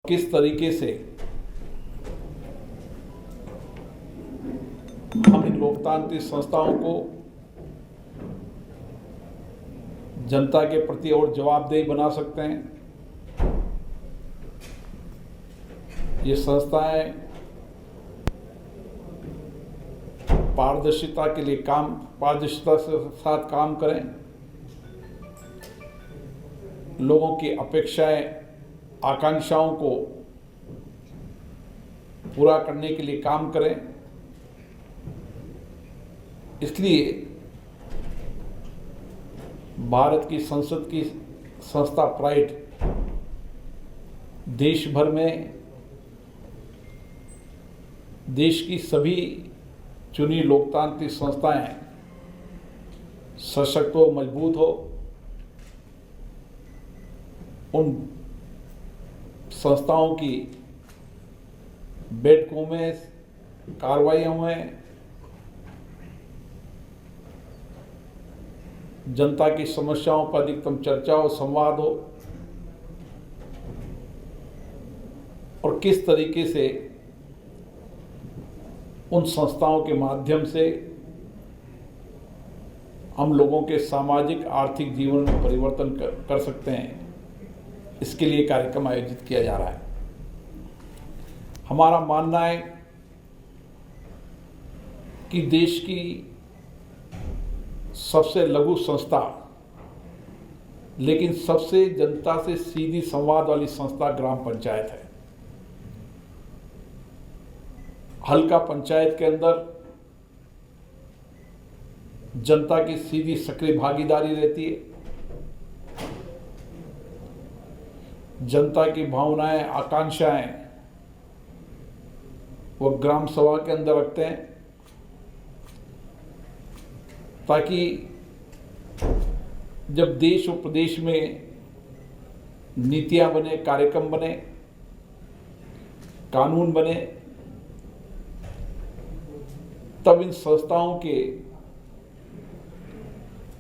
किस तरीके से हम इन लोकतांत्रिक संस्थाओं को जनता के प्रति और जवाबदेही बना सकते हैं। ये संस्थाएं पारदर्शिता के लिए पारदर्शिता के साथ काम करें, लोगों की अपेक्षाएं आकांक्षाओं को पूरा करने के लिए काम करें। इसलिए भारत की संसद की संस्था प्राइड देश भर में देश की सभी चुनी लोकतांत्रिक संस्थाएं सशक्त हो, मजबूत हो, उन संस्थाओं की बैठकों में, कार्रवाइयों में जनता की समस्याओं पर अधिकतम चर्चा हो, संवाद हो और किस तरीके से उन संस्थाओं के माध्यम से हम लोगों के सामाजिक आर्थिक जीवन में परिवर्तन कर सकते हैं, इसके लिए कार्यक्रम आयोजित किया जा रहा है। हमारा मानना है कि देश की सबसे लघु संस्था लेकिन सबसे जनता से सीधी संवाद वाली संस्था ग्राम पंचायत है। हल्का पंचायत के अंदर जनता की सीधी सक्रिय भागीदारी रहती है, जनता की भावनाएं, आकांक्षाएं वो ग्राम सभा के अंदर रखते हैं ताकि जब देश और प्रदेश में नीतियां बने, कार्यक्रम बने, कानून बने, तब इन संस्थाओं के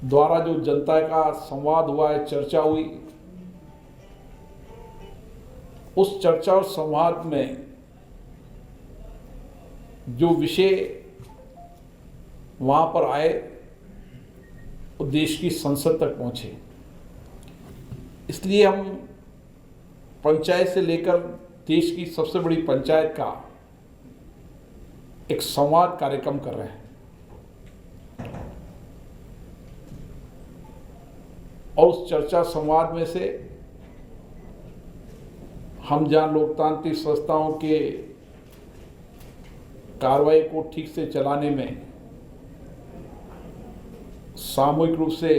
द्वारा जो जनता का संवाद हुआ है, चर्चा हुई, उस चर्चा और संवाद में जो विषय वहां पर आए वो देश की संसद तक पहुंचे। इसलिए हम पंचायत से लेकर देश की सबसे बड़ी पंचायत का एक संवाद कार्यक्रम कर रहे हैं और उस चर्चा संवाद में से हम जहां लोकतांत्रिक संस्थाओं के कार्रवाई को ठीक से चलाने में, सामूहिक रूप से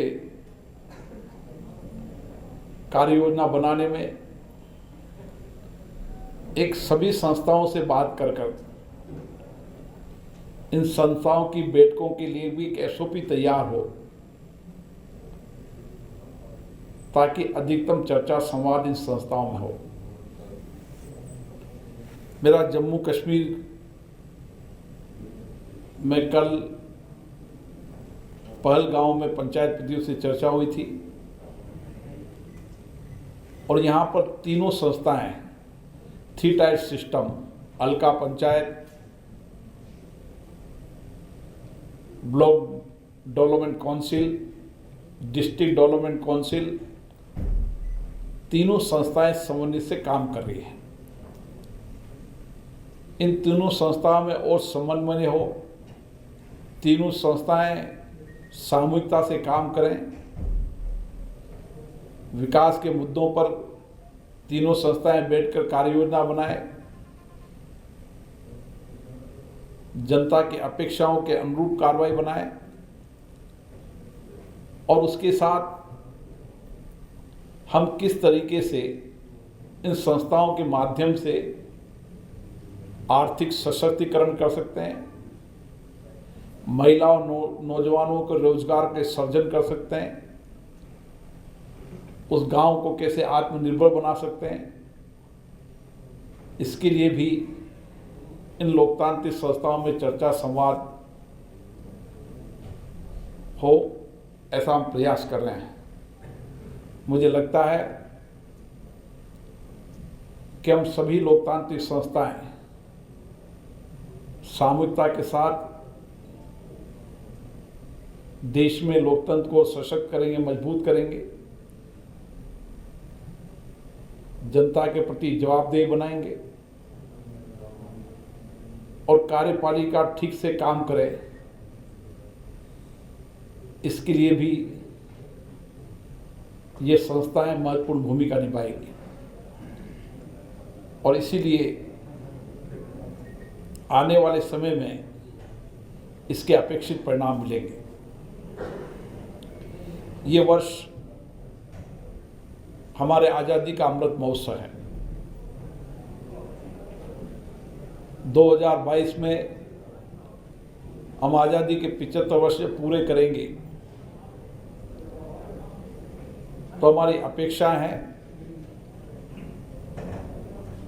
कार्य योजना बनाने में, एक सभी संस्थाओं से बात कर इन संस्थाओं की बैठकों के लिए भी एक एसओपी तैयार हो ताकि अधिकतम चर्चा संवाद इन संस्थाओं में हो। मेरा जम्मू कश्मीर में कल पहलगांव में पंचायत प्रतिनिधियों से चर्चा हुई थी और यहाँ पर तीनों संस्थाएं, 3 टायर सिस्टम, हल्का panchayat, block development council, district development council, तीनों संस्थाएं समन्वय से काम कर रही हैं। इन तीनों संस्थाओं में और समन्वय हो, तीनों संस्थाएं सामूहिकता से काम करें, विकास के मुद्दों पर तीनों संस्थाएं बैठकर कार्य योजना बनाएं, जनता की अपेक्षाओं के अनुरूप कार्रवाई बनाएं और उसके साथ हम किस तरीके से इन संस्थाओं के माध्यम से आर्थिक सशक्तिकरण कर सकते हैं, महिलाओं नौजवानों को रोजगार के सर्जन कर सकते हैं, उस गांव को कैसे आत्मनिर्भर बना सकते हैं, इसके लिए भी इन लोकतांत्रिक संस्थाओं में चर्चा संवाद हो, ऐसा हम प्रयास कर रहे हैं। मुझे लगता है कि हम सभी लोकतांत्रिक संस्थाएं सामूहिकता के साथ देश में लोकतंत्र को सशक्त करेंगे, मजबूत करेंगे, जनता के प्रति जवाबदेह बनाएंगे और कार्यपालिका ठीक से काम करे, इसके लिए भी ये संस्थाएं महत्वपूर्ण भूमिका निभाएंगी। और इसीलिए आने वाले समय में इसके अपेक्षित परिणाम मिलेंगे। ये वर्ष हमारे आज़ादी का अमृत महोत्सव है। 2022 में हम आज़ादी के 75 वर्ष पूरे करेंगे, तो हमारी अपेक्षाएं हैं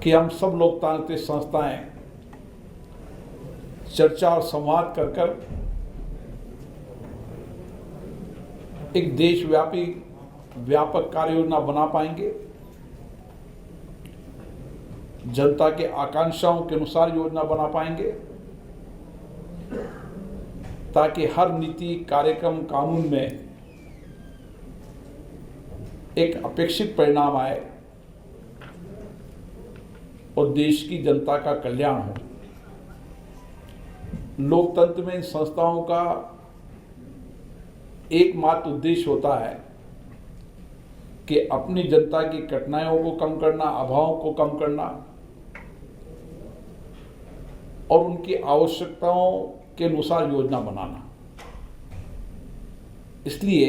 कि हम सब लोकतांत्रिक संस्थाएं चर्चा और संवाद कर कर एक देशव्यापी व्यापक कार्य योजना बना पाएंगे, जनता के आकांक्षाओं के अनुसार योजना बना पाएंगे, ताकि हर नीति, कार्यक्रम, कानून में एक अपेक्षित परिणाम आए और देश की जनता का कल्याण हो। लोकतंत्र में इन संस्थाओं का एकमात्र उद्देश्य होता है कि अपनी जनता की कठिनाइयों को कम करना, अभावों को कम करना और उनकी आवश्यकताओं के अनुसार योजना बनाना। इसलिए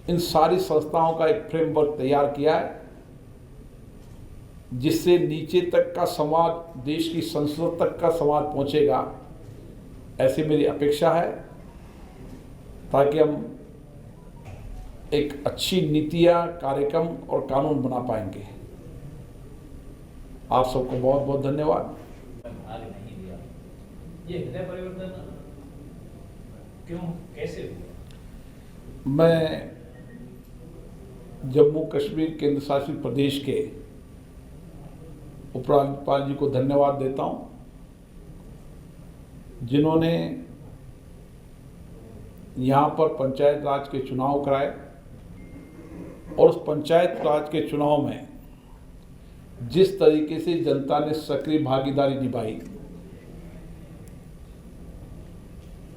इन सारी संस्थाओं का एक फ्रेमवर्क तैयार किया है, जिससे नीचे तक का संवाद, देश की संसद तक का संवाद पहुंचेगा, ऐसी मेरी अपेक्षा है, ताकि हम एक अच्छी नीतियां, कार्यक्रम और कानून बना पाएंगे। आप सबको बहुत बहुत धन्यवाद। ये हृदय परिवर्तन क्यों, कैसे हुआ? मैं जम्मू कश्मीर केंद्र शासित प्रदेश के उपराज्यपाल जी को धन्यवाद देता हूं, जिन्होंने यहाँ पर पंचायत राज के चुनाव कराए और उस पंचायत राज के चुनाव में जिस तरीके से जनता ने सक्रिय भागीदारी निभाई,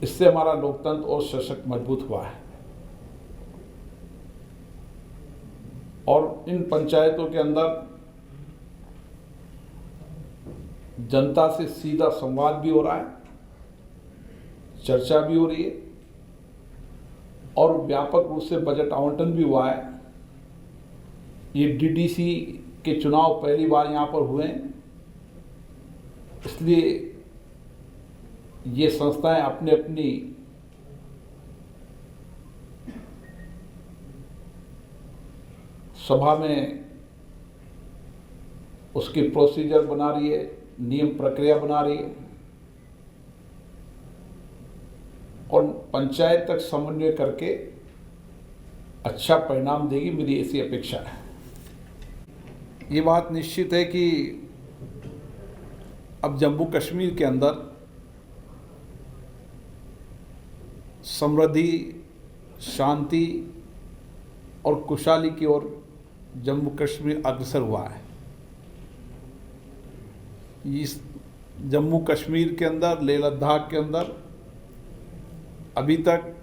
इससे हमारा लोकतंत्र और सशक्त मजबूत हुआ है। और इन पंचायतों के अंदर जनता से सीधा संवाद भी हो रहा है, चर्चा भी हो रही है और व्यापक रूप से बजट आवंटन भी हुआ है। ये डीडीसी के चुनाव पहली बार यहाँ पर हुए हैं, इसलिए ये संस्थाएं अपने अपनी सभा में उसकी प्रोसीजर बना रही है, नियम प्रक्रिया बना रही है और पंचायत तक समन्वय करके अच्छा परिणाम देगी, मेरी ऐसी अपेक्षा है। ये बात निश्चित है कि अब जम्मू कश्मीर के अंदर समृद्धि, शांति और खुशहाली की ओर जम्मू कश्मीर अग्रसर हुआ है। इस जम्मू कश्मीर के अंदर, लेह लद्दाख के अंदर अभी तक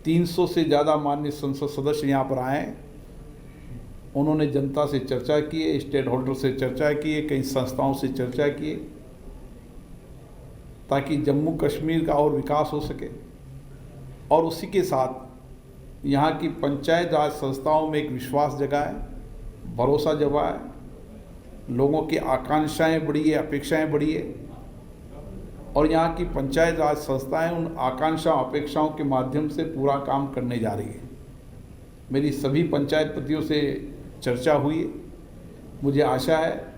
300 से ज़्यादा माननीय संसद सदस्य यहाँ पर आए हैं। उन्होंने जनता से चर्चा की है, स्टेक होल्डर से चर्चा की है, कई संस्थाओं से चर्चा की है, ताकि जम्मू कश्मीर का और विकास हो सके। और उसी के साथ यहाँ की पंचायत राज संस्थाओं में एक विश्वास जगा है, भरोसा जगा है, लोगों की आकांक्षाएं बढ़ी है, अपेक्षाएं बढ़ी है और यहाँ की पंचायत राज संस्थाएं उन आकांक्षा, अपेक्षाओं के माध्यम से पूरा काम करने जा रही है। मेरी सभी पंचायत प्रतियों से चर्चा हुई है। मुझे आशा है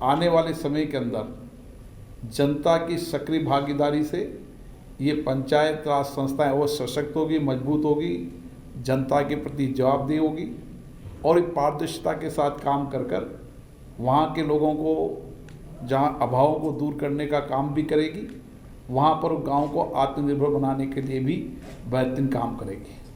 आने वाले समय के अंदर जनता की सक्रिय भागीदारी से ये पंचायत राज संस्थाएं और सशक्त होगी, मजबूत होगी, जनता के प्रति जवाबदेह होगी और एक पारदर्शिता के साथ काम कर वहाँ के लोगों को जहाँ अभावों को दूर करने का काम भी करेगी, वहाँ पर गांव को आत्मनिर्भर बनाने के लिए भी बेहतरीन काम करेगी।